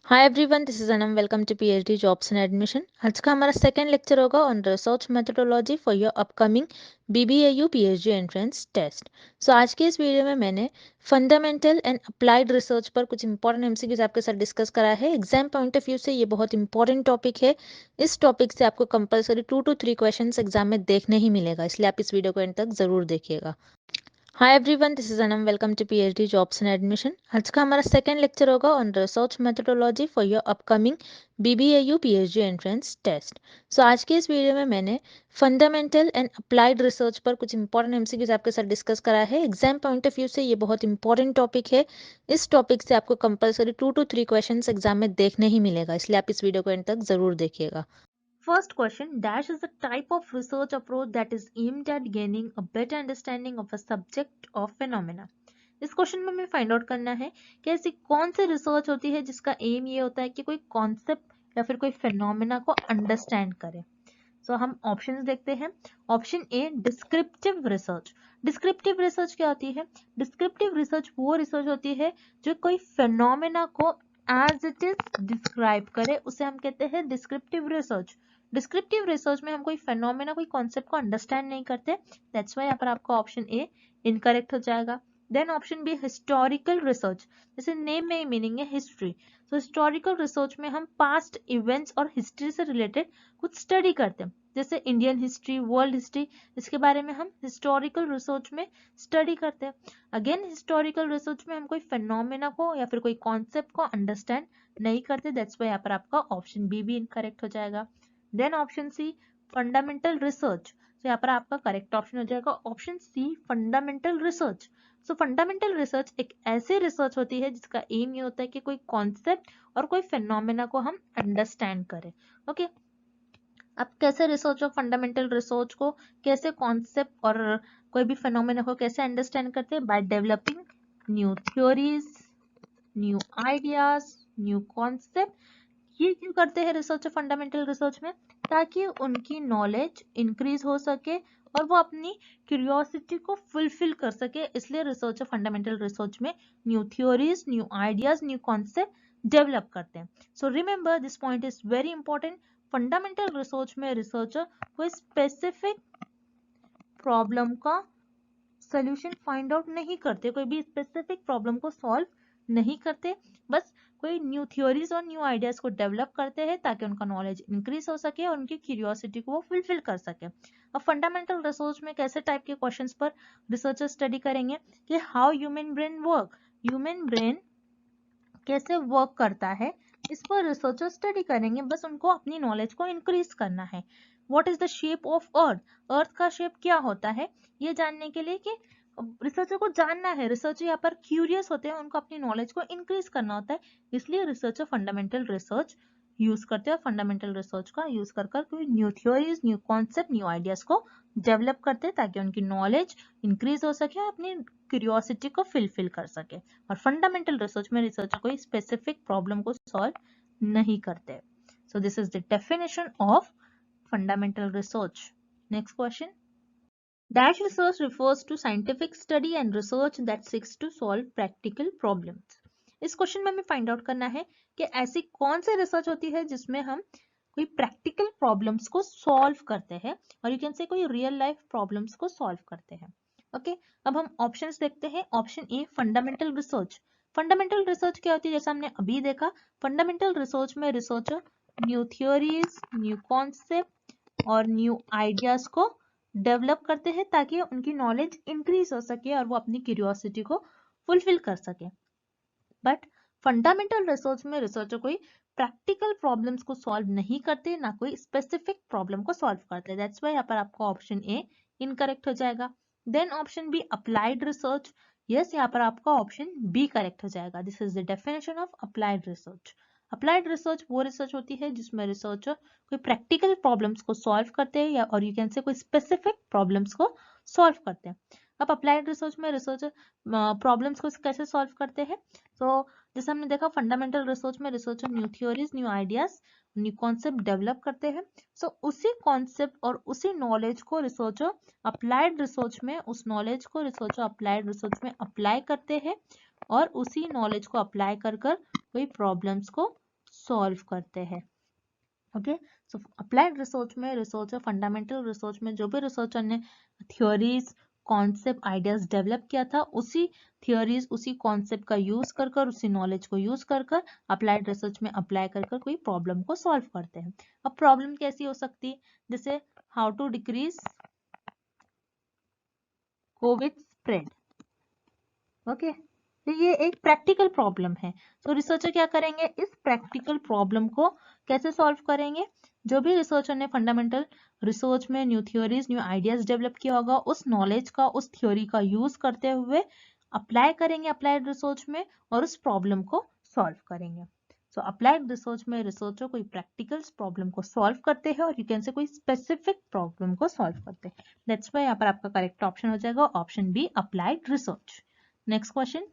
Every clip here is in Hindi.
Hi everyone, this is Anam. Welcome to PhD jobs and admission. आज का हमारा सेकंड लेक्चर होगा on research methodology for your upcoming BBAU PhD entrance test. So आज के इस वीडियो में मैंने फंडामेंटल एंड अप्लाइड रिसर्च पर कुछ इंपॉर्टेंट एमसीक्यूज आपके साथ डिस्कस करा है। एग्जाम पॉइंट ऑफ व्यू से ये बहुत इंपॉर्टेंट टॉपिक है। इस टॉपिक से आपको कंपलसरी 2 to 3 क्वेश्चंस एग्जाम में देखने ही मिलेगा, इसलिए आप इस वीडियो को एंड तक जरूर देखिएगा। Hi everyone, this is Anam. Welcome to PhD jobs and admission. आज का हमारा सेकंड लेक्चर होगा on research methodology for your upcoming BBAU PhD entrance test. So आज के इस वीडियो में मैंने फंडामेंटल एंड अप्लाइड रिसर्च पर कुछ इंपॉर्टेंट एमसीक्यूज आपके साथ डिस्कस करा है। एग्जाम पॉइंट ऑफ व्यू से ये बहुत इंपॉर्टेंट टॉपिक है। इस टॉपिक से आपको कंपलसरी 2 to 3 क्वेश्चंस एग्जाम में देखने ही मिलेगा, इसलिए आप इस वीडियो को एंड तक जरूर देखिएगा। First question, dash is a type of research approach that is aimed at gaining a better understanding of a subject or phenomena. इस क्वेश्चन में हमें फाइंड आउट करना है कि ऐसी कौन सी रिसर्च होती है जिसका एम ये होता है कि कोई कॉन्सेप्ट या फिर कोई फिनोमेना को अंडरस्टैंड करे। सो हम ऑप्शंस देखते हैं। ऑप्शन ए, डिस्क्रिप्टिव रिसर्च। डिस्क्रिप्टिव रिसर्च क्या होती है? डिस्क्रिप्टिव रिसर्च वो रिसर्च होती है जो कोई फिनोमेना को एज इट इज डिस्क्राइब करे, उसे हम कहते हैं डिस्क्रिप्टिव रिसर्च। डिस्क्रिप्टिव रिसर्च में हम कोई फेनोमेना, कोई कॉन्सेप्ट को अंडरस्टैंड नहीं करते, दैट्स व्हाई यहाँ पर आपका ऑप्शन ए इनकरेक्ट हो जाएगा। Then option B, historical research. जैसे नेम में ही मीनिंग है हिस्ट्री, तो हिस्टोरिकल रिसर्च में हम पास्ट इवेंट्स और हिस्ट्री से रिलेटेड कुछ स्टडी करते हैं, जैसे इंडियन हिस्ट्री, वर्ल्ड हिस्ट्री, इसके बारे में हम हिस्टोरिकल रिसर्च में स्टडी करते हैं। अगेन हिस्टोरिकल रिसर्च में हम कोई फेनोमेना को या फिर कोई कॉन्सेप्ट को अंडरस्टैंड नहीं करते, दैट्स व्हाई यहाँ पर आपका ऑप्शन बी भी इनकरेक्ट हो जाएगा। Then option C, fundamental research. तो यहाँ पर आपका करेक्ट ऑप्शन हो जाएगा option C, fundamental research. So fundamental research एक ऐसी रिसर्च होती है जिसका एम ये होता है कि कोई कॉन्सेप्ट और कोई फेनोमेना को हम अंडरस्टैंड करें। ओके, अब कैसे रिसर्च और फंडामेंटल रिसर्च को, कैसे कॉन्सेप्ट और कोई भी फेनोमेना को कैसे अंडरस्टैंड करते हैं? By developing new theories, new ideas, new concept. ये क्यों करते हैं रिसर्च और फंडामेंटल रिसर्च में? ताकि उनकी नॉलेज इंक्रीज हो सके और वो अपनी क्यूरियोसिटी को फुलफिल कर सके, इसलिए रिसर्च और फंडामेंटल रिसर्च में new theories, new ideas, new concept develop करते हैं। So remember this point is very important. Fundamental research में रिसर्चर कोई स्पेसिफिक प्रॉब्लम का सोल्यूशन फाइंड आउट नहीं करते, कोई भी स्पेसिफिक प्रॉब्लम को सॉल्व नहीं करते, बस कोई न्यू थ्योरीज और न्यू आइडियाज को डेवलप करते हैं ताकि उनका नॉलेज इंक्रीज हो सके और उनकी क्यूरियोसिटी को वो फुलफिल कर सके। अब फंडामेंटल रिसर्च में कैसे टाइप के क्वेश्चंस पर रिसर्चर स्टडी करेंगे कि how human brain work, human brain कैसे वर्क करता है, इस पर रिसर्चर स्टडी करेंगे, बस उनको अपनी नॉलेज को इंक्रीज करना है। What is the shape of earth, earth का शेप क्या होता है, ये जानने के लिए कि रिसर्चर को जानना है। रिसर्चर यहाँ पर क्यूरियस होते हैं, उनको अपनी नॉलेज को इंक्रीज करना होता है, इसलिए रिसर्चर फंडामेंटल रिसर्च यूज करते हैं। फंडामेंटल रिसर्च का यूज कर कोई new theories, new concept, new ideas को डेवलप करते हैं ताकि उनकी नॉलेज इंक्रीज हो सके, अपनी क्यूरियोसिटी को फुलफिल कर सके। और फंडामेंटल रिसर्च में रिसर्चर कोई स्पेसिफिक प्रॉब्लम को सॉल्व नहीं करते। So this is the definition of fundamental research. Next question, dash research refers to scientific study and research that seeks to solve practical problems. इस क्वेश्चन में हमें फाइंड आउट करना है कि ऐसी कौन सी रिसर्च होती है जिसमें हम कोई प्रैक्टिकल प्रॉब्लम्स को सॉल्व करते हैं, और यू कैन से कोई रियल लाइफ प्रॉब्लम्स को सॉल्व करते हैं। ओके, अब हम ऑप्शंस देखते हैं। ऑप्शन ए, फंडामेंटल रिसर्च। फंडामेंटल रिसर्च क्या होती है? जैसा हमने अभी देखा, फंडामेंटल रिसर्च में researcher new theories, new concept और न्यू आइडियाज को डेवलप करते हैं ताकि उनकी नॉलेज इंक्रीज हो सके और वो अपनी क्यूरियोसिटी को फुलफिल कर सके। बट फंडामेंटल रिसर्च में रिसर्चर कोई प्रैक्टिकल प्रॉब्लम्स को सॉल्व नहीं करते, ना कोई स्पेसिफिक प्रॉब्लम को सॉल्व करते, दैट्स व्हाई यहाँ पर आपका ऑप्शन ए इनकरेक्ट हो जाएगा। Then option B, applied research. Yes, यहाँ पर आपका ऑप्शन बी करेक्ट हो जाएगा। This is the definition of applied research. Applied research वो रिसर्च होती है जिसमें रिसर्चर कोई प्रैक्टिकल प्रॉब्लम्स को सॉल्व करते हैं, या और यू कैन से कोई स्पेसिफिक प्रॉब्लम्स को सॉल्व करते हैं। अब अप्लाइड रिसर्च में रिसर्चर प्रॉब्लम्स को कैसे सॉल्व करते हैं? तो जैसे हमने देखा, फंडामेंटल रिसर्च में researcher new theories, new ideas, new concept develop करते हैं। सो उसी कॉन्सेप्ट और उसी नॉलेज को रिसर्चर अप्लाइड रिसर्च में, उस नॉलेज को रिसर्चर अप्लाइड रिसर्च में अप्लाई करते हैं और उसी नॉलेज को अप्लाई कर कोई प्रॉब्लम्स को सॉल्व करते हैं। ओके, सो अप्लाइड रिसर्च में, रिसर्चर फंडामेंटल रिसर्च में जो भी रिसर्चर ने थ्योरीज, कॉन्सेप्ट, आइडियाज डेवलप किया था, उसी थ्योरीज, उसी कॉन्सेप्ट का यूज कर कर, उसी नॉलेज को यूज कर कर अप्लाइड रिसर्च में अप्लाई कर कर कोई प्रॉब्लम को सॉल्व करते हैं। अब प्रॉब्लम कैसी हो सकती है, जैसे how to decrease COVID spread. Okay, तो ये एक प्रैक्टिकल प्रॉब्लम है। तो रिसर्चर क्या करेंगे, इस प्रैक्टिकल प्रॉब्लम को कैसे सॉल्व करेंगे, जो भी रिसर्चर ने फंडामेंटल रिसर्च में new theories, new ideas develop किया होगा, उस नॉलेज का, उस थ्योरी का यूज करते हुए अप्लाई करेंगे अप्लाइड रिसर्च में और उस प्रॉब्लम को सॉल्व करेंगे। सो अप्लाइड रिसर्च में रिसर्चर कोई प्रैक्टिकल प्रॉब्लम को सॉल्व करते हैं और यू कैन से कोई स्पेसिफिक प्रॉब्लम को सॉल्व करते हैं। दैट्स व्हाई यहाँ पर आपका करेक्ट ऑप्शन हो जाएगा option B, applied research. Next question,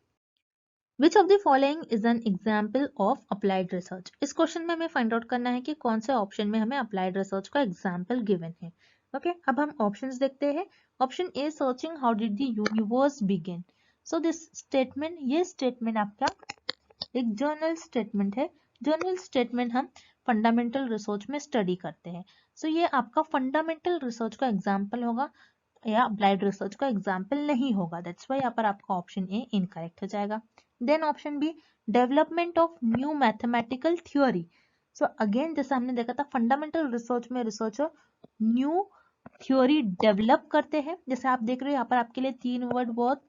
which of the following is an example of applied research. इस क्वेश्चन में हमें फाइंड आउट करना है कि कौन से ऑप्शन में हमें अप्लाइड रिसर्च का एग्जाम्पल गिवन है। ओके, अब हम ऑप्शंस देखते हैं। Option A, searching how did the universe begin. So this statement, ये स्टेटमेंट आपका एक जर्नल स्टेटमेंट है। जर्नल स्टेटमेंट हम फंडामेंटल रिसर्च में स्टडी करते हैं। सो ये आपका फंडामेंटल रिसर्च का एग्जाम्पल होगा या अप्लाइड रिसर्च का एग्जाम्पल नहीं होगा। दैट्स वाई यहाँ पर आपका ऑप्शन ए इनकरेक्ट हो जाएगा। Then option B, development of new mathematical theory. So again जैसा हमने देखा था फंडामेंटल रिसर्च में रिसर्चर न्यू थ्योरी डेवलप करते हैं। जैसे आप देख रहे हो यहाँ पर आपके लिए 3 वर्ड बहुत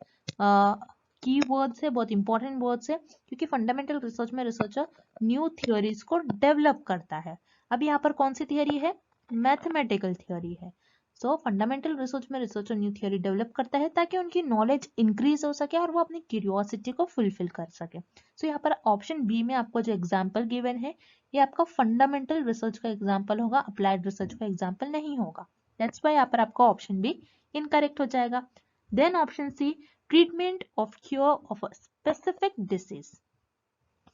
की वर्ड्स है, बहुत इंपॉर्टेंट वर्ड्स है, क्योंकि फंडामेंटल रिसर्च में रिसर्चर न्यू थ्योरीज को डेवलप करता है। अब यहाँ पर कौन सी थियरी है, मैथमेटिकल थियरी है। सो फंडामेंटल रिसर्च में रिसर्चर न्यू थ्योरी डेवलप करता है ताकि उनकी नॉलेज इंक्रीज हो सके और वो अपनी क्यूरियोसिटी को फुलफिल कर सके। सो यहाँ पर ऑप्शन बी में आपको जो एग्जाम्पल गिवन है ये आपका फंडामेंटल रिसर्च का एग्जाम्पल होगा, अप्लाइड रिसर्च का एग्जाम्पल नहीं होगा। दैट्स वाई यहाँ पर आपका ऑप्शन बी इनकरेक्ट हो जाएगा। Then option C, treatment of cure of a specific disease.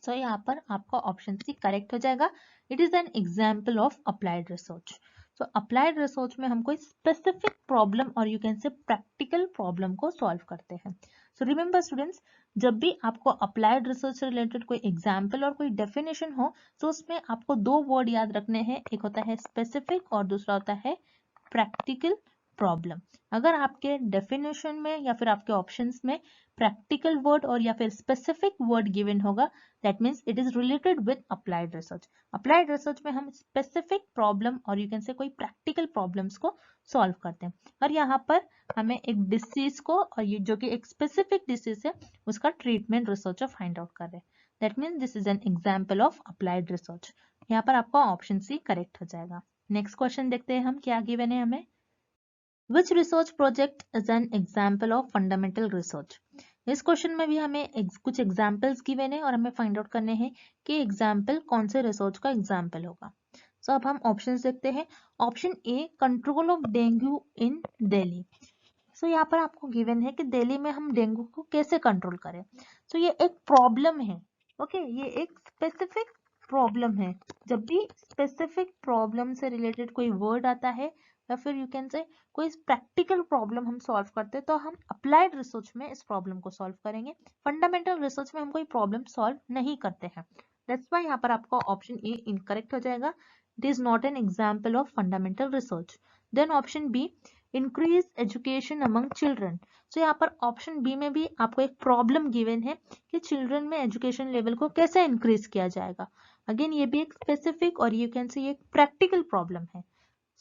So यहाँ पर आपका ऑप्शन सी करेक्ट हो जाएगा। It is an example of applied research. So applied research में हम कोई स्पेसिफिक प्रॉब्लम और you can say practical problem को सॉल्व करते हैं। सो रिमेंबर स्टूडेंट्स, जब भी आपको अप्लाइड रिसर्च से रिलेटेड कोई एग्जाम्पल और कोई डेफिनेशन हो तो उसमें आपको 2 वर्ड याद रखने हैं, एक होता है स्पेसिफिक और दूसरा होता है प्रैक्टिकल प्रॉब्लम। अगर आपके डेफिनेशन में या फिर आपके ऑप्शंस में प्रैक्टिकल वर्ड और या फिर स्पेसिफिक वर्ड गिवन होगा, that means it is related with applied research. Applied research में हम स्पेसिफिक प्रॉब्लम और यू कैन से कोई प्रैक्टिकल प्रॉब्लम्स को सॉल्व करते हैं और यहाँ पर हमें एक डिसीज को, और ये जो कि एक स्पेसिफिक डिसीज है, उसका ट्रीटमेंट रिसर्चर फाइंड आउट कर रहे हैं। That means this is an example of applied research. यहाँ पर आपका ऑप्शन सी करेक्ट हो जाएगा। नेक्स्ट क्वेश्चन देखते हैं हम क्या गिवन है हमें। Which research project is an example of fundamental research? इस क्वेश्चन में भी हमें कुछ एग्जाम्पल्स गिवन है और हमें फाइंड आउट करने हैं कि एग्जाम्पल कौन से रिसर्च का एग्जाम्पल होगा। सो अब हम ऑप्शंस देखते हैं। Option A, control of dengue in Delhi. So यहाँ पर आपको गिवन है कि दिल्ली में हम डेंगू को कैसे कंट्रोल करें। सो ये एक प्रॉब्लम है। ओके, ये एक स्पेसिफिक प्रॉब्लम है। जब भी स्पेसिफिक प्रॉब्लम से रिलेटेड कोई वर्ड आता है या फिर यू कैन से कोई प्रैक्टिकल प्रॉब्लम हम सॉल्व करते हैं तो हम अप्लाइड रिसर्च में इस प्रॉब्लम को सॉल्व करेंगे। फंडामेंटल रिसर्च में हम कोई प्रॉब्लम सॉल्व नहीं करते हैं। दैट्स व्हाई यहाँ पर आपका ऑप्शन ए इनकरेक्ट हो जाएगा। It is not an example of fundamental research. Then option B, increase education among children. So यहाँ पर ऑप्शन बी में भी आपको एक प्रॉब्लम गिवन है कि चिल्ड्रन में एजुकेशन लेवल को कैसे इंक्रीज किया जाएगा। अगेन ये भी एक स्पेसिफिक और यू कैन से एक प्रैक्टिकल प्रॉब्लम है।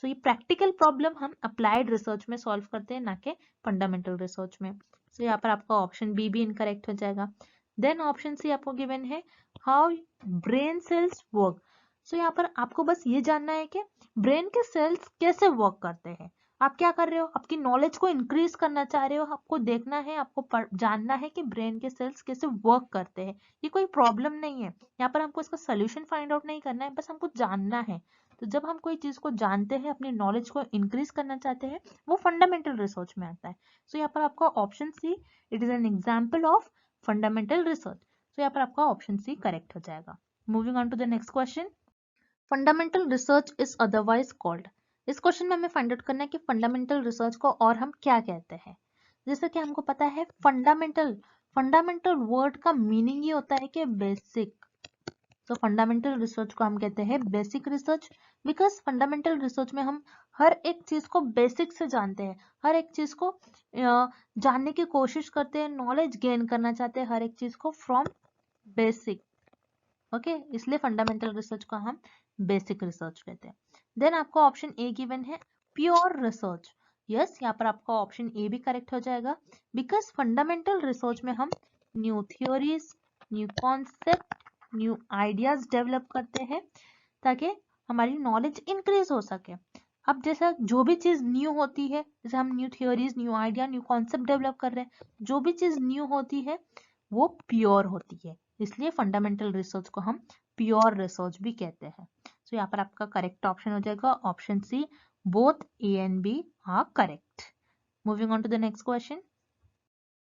सो ये प्रैक्टिकल प्रॉब्लम हम अप्लाइड रिसर्च में सॉल्व करते हैं, ना कि फंडामेंटल रिसर्च में। सो यहाँ पर आपका ऑप्शन बी भी इनकरेक्ट हो जाएगा। देन ऑप्शन सी आपको गिवन है, हाउ ब्रेन सेल्स वर्क। सो यहाँ पर आपको बस ये जानना है कि ब्रेन के सेल्स कैसे वर्क करते हैं। आप क्या कर रहे हो, आपकी नॉलेज को इंक्रीज करना चाह रहे हो, आपको देखना है, आपको जानना है कि ब्रेन के सेल्स कैसे वर्क करते हैं। ये कोई प्रॉब्लम नहीं है, यहाँ पर हमको इसका सोल्यूशन फाइंड आउट नहीं करना है, बस हमको जानना है। तो जब हम कोई चीज को जानते हैं, अपनी नॉलेज को इंक्रीज करना चाहते हैं, वो फंडामेंटल रिसर्च में आता है। सो यहाँ पर आपका option C, it is an example of fundamental research. So यहाँ पर आपका ऑप्शन सी करेक्ट हो जाएगा। Moving on to the next question, fundamental research is otherwise called. इस क्वेश्चन में हमें फाइंड आउट करना है कि फंडामेंटल रिसर्च को और हम क्या कहते हैं। जैसे कि हमको पता है फंडामेंटल, फंडामेंटल वर्ड का मीनिंग ये होता है कि बेसिक, तो फंडामेंटल रिसर्च को हम कहते हैं basic research, because fundamental research में हम हर एक चीज को बेसिक से जानते हैं, हर एक चीज को जानने की कोशिश करते हैं, नॉलेज गेन करना चाहते हैं हर एक चीज को फ्रॉम बेसिक। ओके, इसलिए फंडामेंटल रिसर्च को हम बेसिक रिसर्च कहते हैं। देन आपको ऑप्शन ए गिवन है प्योर रिसर्च। यस, यहाँ पर आपका ऑप्शन ए भी करेक्ट हो जाएगा, बिकॉज फंडामेंटल रिसर्च में हम new theories, new concept, new ideas develop करते हैं ताकि हमारी नॉलेज इंक्रीज हो सके। अब जैसा जो भी चीज न्यू होती है, जैसे हम new theories, new idea, new concept develop कर रहे हैं, जो भी चीज न्यू होती है वो प्योर होती है, इसलिए फंडामेंटल रिसर्च को हम प्योर रिसर्च भी कहते हैं। तो यहाँ पर आपका करेक्ट ऑप्शन हो जाएगा option C, both A and B are correct. Moving on to the next question,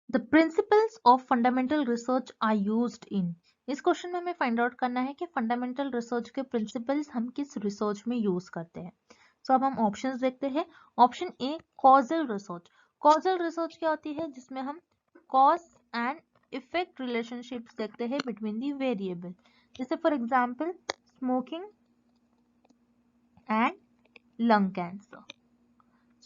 the principles of fundamental research are used in. इस क्वेश्चन में हमें फाइंड आउट करना है कि फंडामेंटल रिसर्च के प्रिंसिपल्स हम किस रिसर्च में यूज करते हैं। तो अब हम ऑप्शंस देखते हैं। ऑप्शन ए, कॉजल रिसर्च। कॉजल रिसर्च क्या होती है, जिसमें हम कॉज एंड इफेक्ट रिलेशनशिप्स देखते हैं बिटवीन दी वेरिएबल, जैसे for example smoking and lung cancer.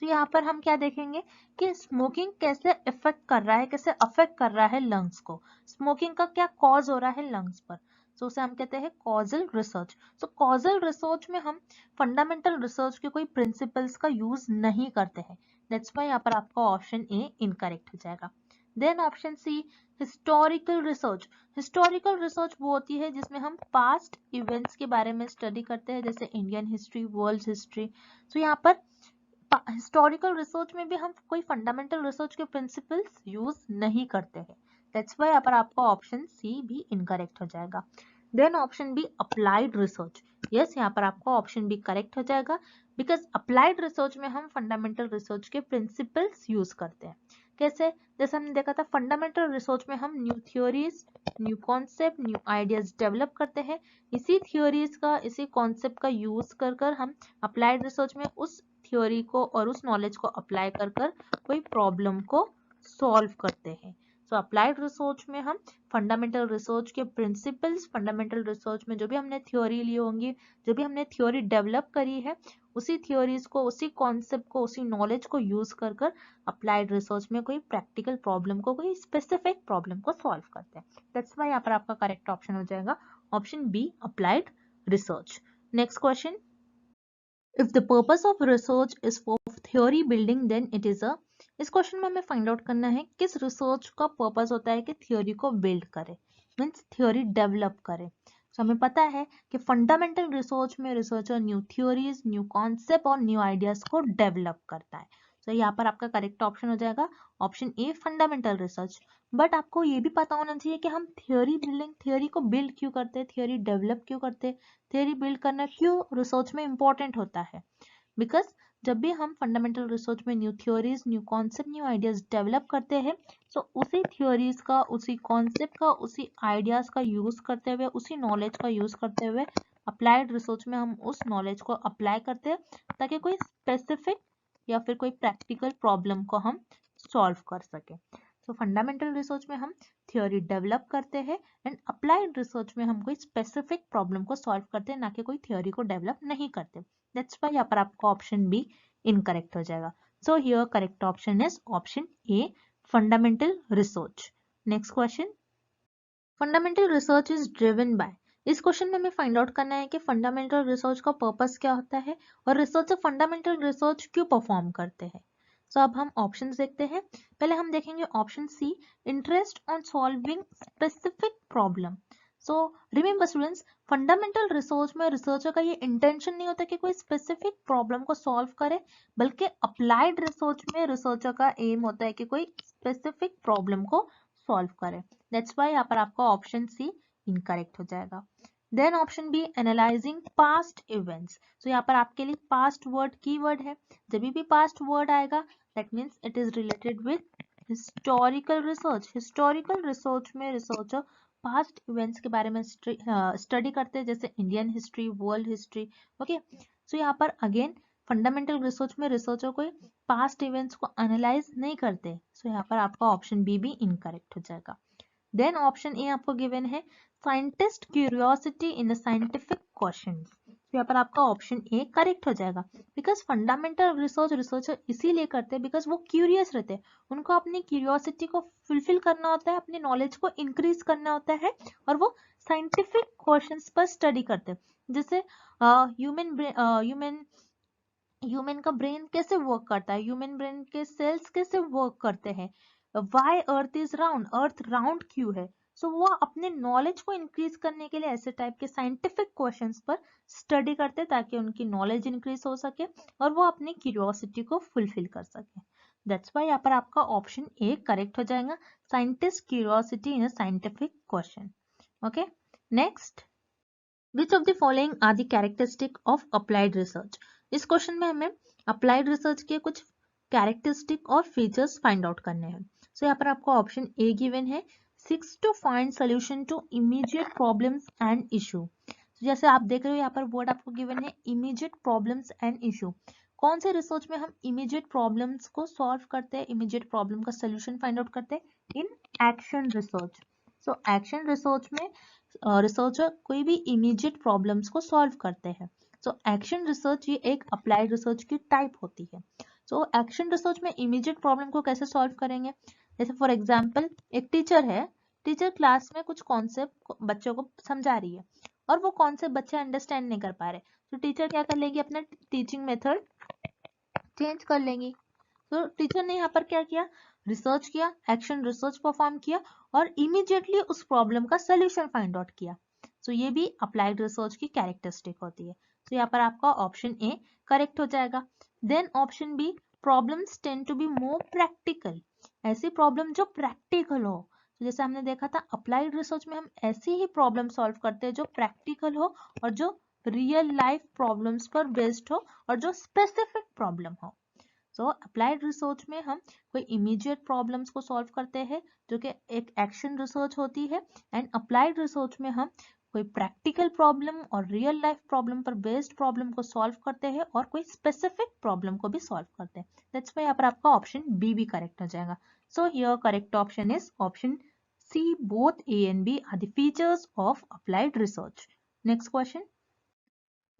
तो यहाँ पर हम क्या देखेंगे कि स्मोकिंग कैसे इफेक्ट कर रहा है, कैसे अफेक्ट कर रहा है लंग्स को, स्मोकिंग का क्या कॉज हो रहा है लंग्स पर, तो उसे हम कहते हैं कॉजल रिसर्च। तो कॉजल रिसर्च में हम फंडामेंटल रिसर्च के कोई प्रिंसिपल्स का यूज नहीं करते हैं, दैट्स व्हाई यहाँ पर आपका ऑप्शन ए इनकरेक्ट हो जाएगा। Then option C, historical research. Historical research वो होती है जिसमें हम पास्ट इवेंट्स के बारे में स्टडी करते हैं, जैसे इंडियन हिस्ट्री, वर्ल्ड हिस्ट्री। तो यहाँ पर हिस्टोरिकल रिसर्च में भी हम कोई फंडामेंटल रिसर्च के प्रिंसिपल्स यूज नहीं करते हैं, दैट्स व्हाई यहाँ पर आपका ऑप्शन सी भी इनकरेक्ट हो जाएगा। Then option B, applied research. Yes, यहाँ पर आपका ऑप्शन बी करेक्ट हो जाएगा, बिकॉज अप्लाइड रिसर्च में हम फंडामेंटल रिसर्च के प्रिंसिपल्स यूज करते हैं। कैसे, जैसे हमने देखा था फंडामेंटल रिसर्च में हम new theories, new concept, new ideas develop करते हैं, इसी थ्योरीज का, इसी कॉन्सेप्ट का यूज कर हम अप्लाइड रिसर्च में उस थ्योरी को और उस नॉलेज को अप्लाई कर कोई प्रॉब्लम को सॉल्व करते हैं। सो अप्लाइड रिसर्च में हम फंडामेंटल रिसर्च के प्रिंसिपल्स, फंडामेंटल रिसर्च में जो भी हमने थ्योरी ली होंगी, जो भी हमने थ्योरी डेवलप करी है, उसी थ्योरीज को, उसी कॉन्सेप्ट को, उसी नॉलेज को यूज कर अप्लाइड रिसर्च में कोई प्रैक्टिकल प्रॉब्लम को, कोई स्पेसिफिक प्रॉब्लम को सॉल्व करते हैं। दैट्स व्हाई यहाँ पर आपका करेक्ट ऑप्शन हो जाएगा option B, applied research. Next question, if the purpose of research is for theory building then it is a। इस क्वेश्चन में हमें फाइंड आउट करना है किस रिसर्च का पर्पस होता है कि थ्योरी को बिल्ड करे, मीन्स थ्योरी डेवलप करे। तो हमें पता है कि फंडामेंटल रिसर्च में researcher new theories, new concept और न्यू आइडियाज को डेवलप करता है। तो यहाँ पर आपका करेक्ट ऑप्शन हो जाएगा option A, fundamental research. But आपको ये भी पता होना चाहिए कि हम थ्योरी बिल्डिंग, थ्योरी को बिल्ड क्यों करते हैं, थ्योरी डेवलप क्यों करते हैं, थ्योरी बिल्ड करना क्यों रिसर्च में इंपॉर्टेंट होता है। बिकॉज जब भी हम फंडामेंटल रिसर्च में new theories, new concept, new ideas develop करते हैं, तो उसी थ्योरीज का, उसी कॉन्सेप्ट का, उसी आइडियाज का यूज करते हुए, उसी नॉलेज का यूज करते हुए अप्लाइड रिसर्च में हम उस नॉलेज को अप्लाई करते हैं ताकि कोई स्पेसिफिक या फिर कोई प्रैक्टिकल प्रॉब्लम को हम सॉल्व कर सके। तो फंडामेंटल रिसर्च में हम थ्योरी डेवलप करते हैं एंड अप्लाइड रिसर्च में हम कोई स्पेसिफिक प्रॉब्लम को सॉल्व करते हैं, ना कि कोई थ्योरी को डेवलप नहीं करते। दैट्स व्हाई यहाँ पर आपका ऑप्शन बी इनकरेक्ट हो जाएगा। So here correct option is option A, fundamental research. Next question, fundamental research is driven by. इस क्वेश्चन में हमें फाइंड आउट करना है कि फंडामेंटल रिसर्च का पर्पस क्या होता है और रिसर्चर फंडामेंटल रिसर्च क्यों परफॉर्म करते हैं। तो अब हम ऑप्शंस देखते हैं। पहले हम देखेंगे option C, interest on solving specific problem. So remember students, fundamental research में रिसर्चर का ये इंटेंशन नहीं होता कि कोई स्पेसिफिक प्रॉब्लम को सॉल्व करे, बल्कि अप्लाइड रिसर्च में रिसर्चर का एम होता है कि कोई स्पेसिफिक प्रॉब्लम को सॉल्व करे। दैट्स व्हाई यहाँ पर आपका ऑप्शन सी इनकरेक्ट हो जाएगा। Then option B, analysing past events. तो यहाँ पर आपके लिए पास्ट वर्ड कीवर्ड है, जब भी पास्ट वर्ड आएगा that means it is related with historical research. Historical research में रिसर्चर पास्ट इवेंट्स के बारे में स्टडी करते हैं, जैसे Indian history, world history. Okay, so यहाँ पर अगेन फंडामेंटल रिसर्च में रिसर्चर कोई पास्ट इवेंट्स को एनालाइज नहीं करते, सो यहाँ पर आपका ऑप्शन बी भी इनकरेक्ट हो जाएगा। देन ऑप्शन ए आपको गिवन है scientist curiosity in the scientific questions. तो यहाँ पर आपका ऑप्शन ए करेक्ट हो जाएगा, बिकॉज फंडामेंटल रिसर्चर इसीलिए करते हैं बिकॉज वो क्यूरियस रहते हैं, उनको अपनी क्यूरियोसिटी को फुलफिल करना होता है, अपनी नॉलेज को इंक्रीज करना होता है, और वो साइंटिफिक क्वेश्चंस पर स्टडी करते हैं। जैसे ह्यूमन का ब्रेन कैसे वर्क करता है, ह्यूमन ब्रेन के सेल्स कैसे वर्क करते हैं, why earth is round, earth round क्यों है। सो वो अपने नॉलेज को इंक्रीज करने के लिए ऐसे टाइप के साइंटिफिक क्वेश्चंस पर स्टडी करते हैं ताकि उनकी नॉलेज इंक्रीज हो सके और वो अपनी क्यूरियोसिटी को फुलफिल कर सके। दैट्स वाई यहाँ पर आपका ऑप्शन ए करेक्ट हो जाएगा, scientist curiosity in a scientific question. Okay, next, which of the following are the characteristic of applied research. इस क्वेश्चन में हमें अप्लाइड रिसर्च के कुछ कैरेक्टरिस्टिक और फीचर्स फाइंड आउट करने हैं। सो यहाँ पर आपको ऑप्शन ए गिवन है, seeks to find solution to immediate problems and issue. जैसे आप देख रहे हो यहाँ पर वर्ड आपको गिवन है इमीडिएट प्रॉब्लम्स एंड इशू। कौन से रिसर्च में हम इमीडिएट प्रॉब्लम्स को सॉल्व करते हैं, इमीडिएट प्रॉब्लम का सोल्यूशन फाइंड आउट करते हैं? In action research. So action research में रिसर्चर कोई भी इमीडिएट प्रॉब्लम्स को सॉल्व करते हैं। सो एक्शन रिसर्च ये एक अप्लाइड रिसर्च की टाइप होती है। सो एक्शन रिसर्च में इमीडिएट प्रॉब्लम को कैसे सॉल्व करेंगे? जैसे फॉर एग्जांपल एक टीचर है, टीचर क्लास में कुछ कॉन्सेप्ट बच्चों को समझा रही है और वो कॉन्सेप्ट बच्चे अंडरस्टैंड नहीं कर पा रहे, तो टीचर क्या कर लेगी, अपना टीचिंग मेथड चेंज कर लेंगी। तो टीचर ने यहाँ पर क्या किया, रिसर्च किया, एक्शन रिसर्च परफॉर्म किया और इमीडिएटली उस प्रॉब्लम का सोल्यूशन फाइंड आउट किया। सो ये भी अप्लाइड रिसर्च की कैरेक्टरिस्टिक होती है। तो यहाँ पर आपका ऑप्शन ए करेक्ट हो जाएगा। Then option B, problems tend to be more practical. ऐसी प्रॉब्लम जो प्रैक्टिकल हो, तो जैसे हमने देखा था अप्लाइड रिसर्च में हम ऐसी ही प्रॉब्लम सॉल्व करते हैं जो प्रैक्टिकल हो और जो रियल लाइफ प्रॉब्लम्स पर बेस्ड हो और जो स्पेसिफिक प्रॉब्लम हो। सो अप्लाइड रिसर्च में हम कोई इमीडिएट प्रॉब्लम्स को सॉल्व करते हैं जो कि एक एक्शन रिसर्च होती है, एंड अप्लाइड रिसर्च में हम कोई प्रैक्टिकल प्रॉब्लम और रियल लाइफ प्रॉब्लम पर बेस्ड प्रॉब्लम को सॉल्व करते हैं और कोई स्पेसिफिक प्रॉब्लम को भी सॉल्व करते हैं। दैट्स व्हाई यहाँ पर आपका ऑप्शन बी भी करेक्ट हो जाएगा। So here correct option is option C, both A and B are the features of applied research. Next question,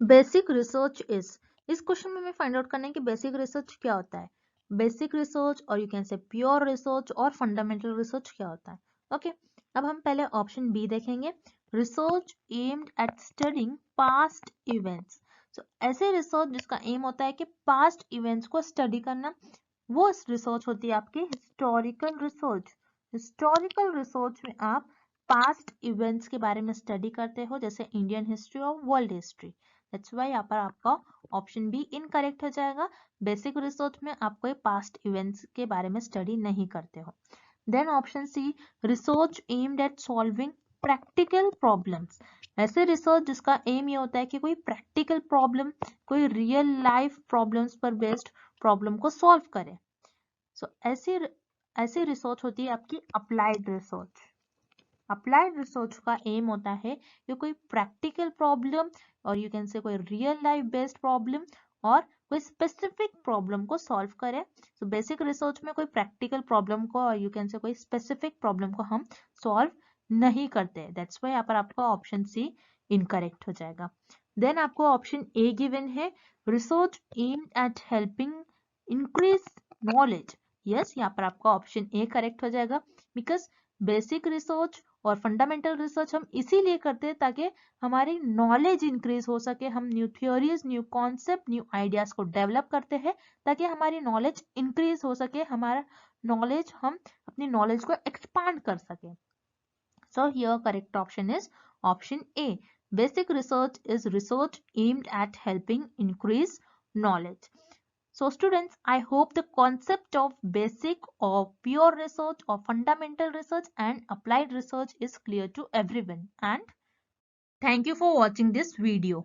basic research is. इस क्वेश्चन में हमें फाइंड आउट करना है कि बेसिक रिसर्च क्या होता है। बेसिक रिसर्च और you can say pure research और फंडामेंटल रिसर्च क्या होता है। ओके, अब हम पहले ऑप्शन बी देखेंगे, research aimed at studying past events. So ऐसे रिसर्च जिसका एम होता है कि पास्ट इवेंट्स को स्टडी करना, वो रिसर्च होती है आपकी हिस्टोरिकल रिसर्च। हिस्टोरिकल रिसर्च में आप पास्ट इवेंट्स के बारे में स्टडी करते हो, जैसे इंडियन हिस्ट्री और वर्ल्ड हिस्ट्री। दैट्स व्हाई यहाँ पर आपका ऑप्शन बी इनकरेक्ट हो जाएगा। बेसिक रिसर्च में आप कोई पास्ट इवेंट्स के बारे में स्टडी नहीं करते हो। Then option C, research aimed at solving practical problems. ऐसे रिसर्च जिसका एम ये होता है कि कोई प्रैक्टिकल प्रॉब्लम, कोई रियल लाइफ प्रॉब्लम्स पर बेस्ड प्रॉब्लम को सॉल्व करे। सो ऐसी रिसर्च होती है आपकी अप्लाइड रिसर्च। अप्लाइड रिसर्च का एम होता है कि कोई प्रैक्टिकल प्रॉब्लम और यू कैन से कोई रियल लाइफ बेस्ड प्रॉब्लम और कोई स्पेसिफिक प्रॉब्लम को सॉल्व करें। सो बेसिक रिसर्च में कोई प्रैक्टिकल प्रॉब्लम को और यू कैन से कोई स्पेसिफिक प्रॉब्लम को हम सॉल्व नहीं करते। दैट्स व्हाई यहाँ पर आपका ऑप्शन सी इनकरेक्ट हो जाएगा। देन आपको ऑप्शन ए गिवन है, research aimed eight helping increase knowledge. Yes, यहाँ पर आपका ऑप्शन ए करेक्ट हो जाएगा, बिकॉज बेसिक रिसर्च और फंडामेंटल रिसर्च हम इसीलिए करते हैं ताकि हमारी नॉलेज इंक्रीज हो सके, हम new theories, new concept, new ideas को डेवलप करते हैं ताकि हमारी नॉलेज इंक्रीज हो सके, हमारा नॉलेज, हम अपनी नॉलेज को एक्सपांड कर सके। सो here correct option is option A, basic research is research aimed eight helping increase knowledge. So students, I hope the concept of basic or pure research or fundamental research and applied research is clear to everyone, and thank you for watching this video.